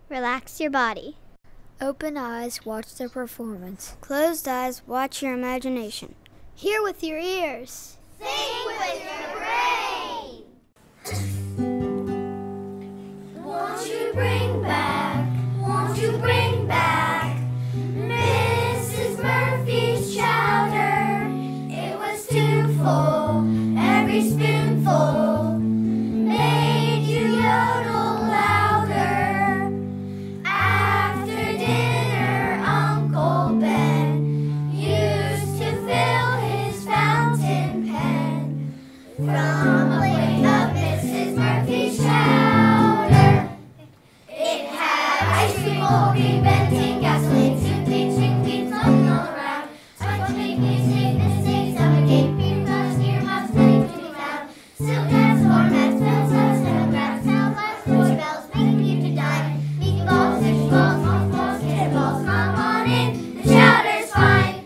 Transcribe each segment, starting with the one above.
Relax your body. Open eyes, watch the performance. Closed eyes, watch your imagination. Hear with your ears. Think with your brain. Won't you bring back Mrs. Murphy's chowder? It was too full, every spoonful made you yodel louder. After dinner, Uncle Ben used to fill his fountain pen from a plate of Mrs. Murphy's chowder. It had ice cream, cold cream, Benton, gasoline, soup, string beans, floating all around. Sponge cake, sweetness, summer cake, cream puffs, earmuffs, nothing to be found. Silk hats, floor mats, bells, telegraphs, sound flags, porch bells, making you to dine. Meat balls, fish balls, mothballs, cannonballs, come on in, the chowder's fine.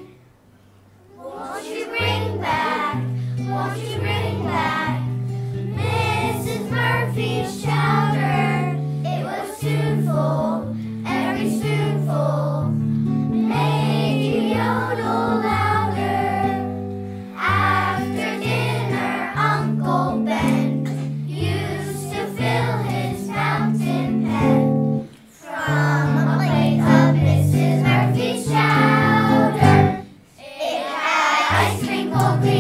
Won't you bring back Mrs. Murphy's chowder? It was too full, every spoonful made you yodel louder. After dinner, Uncle Ben used to fill his fountain pen from a plate of Mrs. Murphy's chowder. It had ice cream, cold cream,